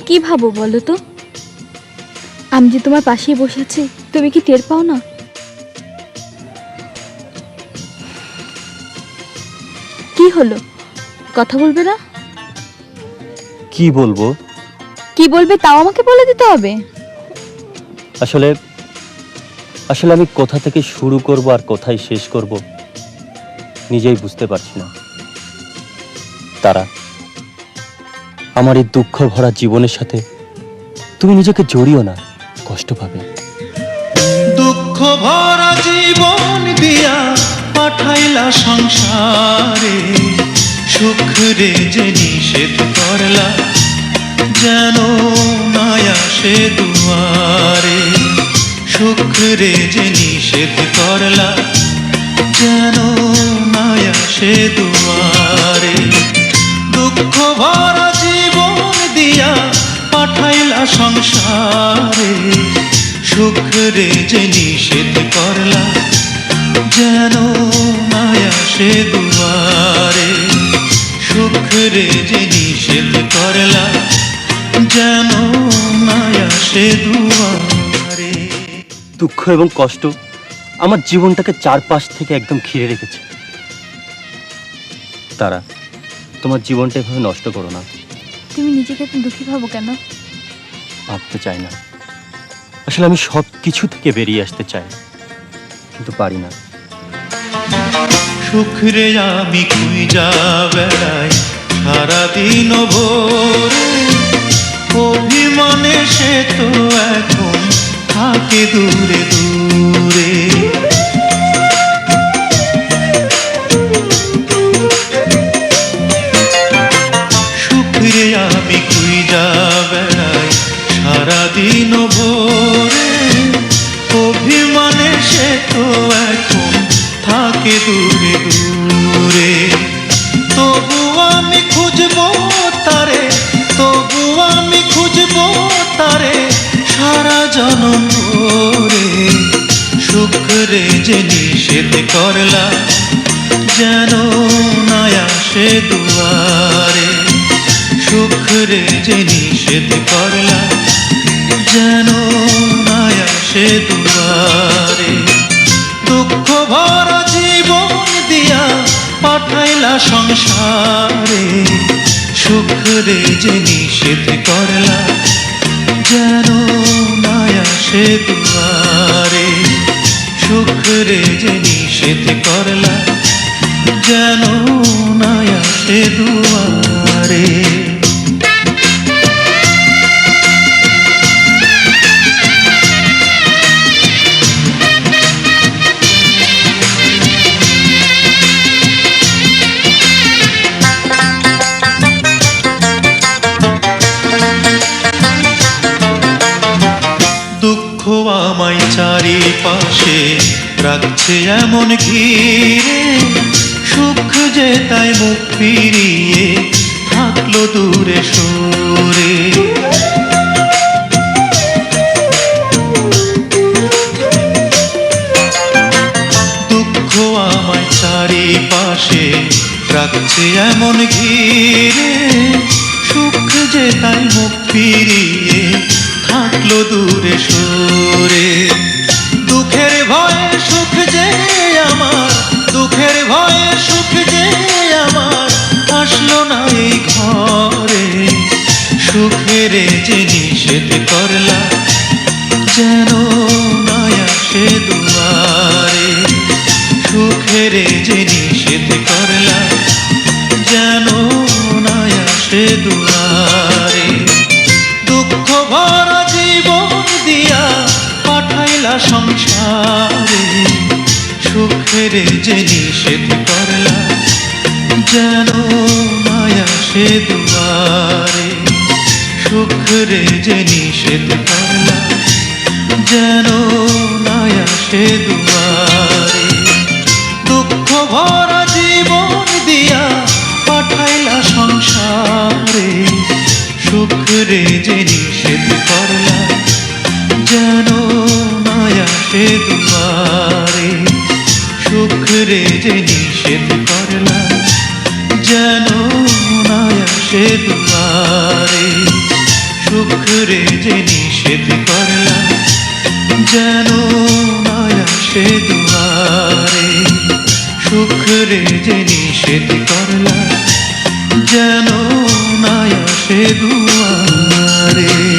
কি ভাবো বলো তো? আমি যে তোমার পাশেই বসে আছি, তুমি কি টের পাও না? কি হলো, কথা বলবে না? কি বলবো? কি বলবে তাও আমাকে বলে দিতে হবে? আসলে আসলে আমি কোথা থেকে শুরু করব আর কোথায় শেষ করব নিজেই বুঝতে পারছি না। তারা, আমার এই দুঃখ ভরা জীবনের সাথে তুমি নিজেকে জড়িও না, কষ্ট পাবে। দুঃখ ভরা জীবন দিয়া পাঠাইলা সংসারে, সুখ রে যে নিষেধ করলা যেন না আসে দুয়ারে। সুখ রে যে নিষেধ করলা যেন না আসে দুয়ারে। দুঃখ ভরা জীবন দিয়া পাঠাইলা সংসারে, সুখ রে যে নিষেধ করলা যেন না আসে দুয়ারে। সুখ রে যে নিষেধ করলা যেন না আসে দুয়ারে। দুঃখ এবং কষ্ট আমার জীবনটাকে চারপাশ থেকে একদম ঘিরে রেখেছে। তারা, তোমার জীবনটা এভাবে নষ্ট করো না। তুমি নিজেকে এত দুঃখী ভাবো কেন? ভাবতে চাই না। আসলে আমি সব কিছু থেকে বেরিয়ে আসতে চাই, কিন্তু পারি না। সুখ রে আমি খুঁজা বেড়াই সারাদিন ভোরে, অভিমানে সে তো এখন থাকে দূরে দূরে। সুখ রে আমি খুঁজা বেড়াই সারাদিন ভোরে, অভিমানে সে তো এখন থাকে দূরে দূরে। তবু আমি খুঁজবো তারে, তবু আমি খুঁজবো তারে সারা জনম ভরে। সুখ রে যে নিষেধ করলা যেন না আসে দুয়ারে। সুখ রে যে নিষেধ করলা যেন না আসে দুয়ারে। দুঃখ ভরা জীবন দিয়া পাঠাইলা সংসারে, সুখ রে যে নিষেধ করলা যেন না আসে দুয়ারে। সুখ রে যে নিষেধ করলা যেন না আসে দুয়ারে। দুঃখ আমায় চারিপাশে রাখছে এমন ঘিরে, সুখ যে তাই মুখ ফিরিয়ে থাকলো দূরে সরে। দুঃখ আমায় চারিপাশে রাখছে এমন ঘিরে, সুখ যে তাই মুখ ফিরিয়ে থাকলো দূরে সরে। দুঃখের ভয়ে সুখ যে আমার, দুঃখের ভয়ে সুখ যে আমার আসলো না এই ঘরে। সুখের যে নিষেধ করলা যেন না আসে দুয়ারে। সুখের যে নিষেধ করলা যেন না আসে দুয়ারে। দুঃখ ভরা জীবন দিয়া পাঠাইলা সংসারে, সুখের যে নিষেধ করলা যেন না আসে দুয়ারে। সুখের যে নিষেধ করলা যেন না আসে দুয়ারে। দুঃখ ভরা জীবন দিয়া পাঠাইলা সংসারে, সুখ রে যে নিষেধ করলা যেন না আসে দুয়ারে। সুখ রে যে নিষেধ করলা যেন না আসে দুয়ারে। সুখ রে যে নিষেধ করলা যেন না আসে দুয়ারে, সুখ রে যে নিষেধ করলা যেন না আসে দুয়ারে।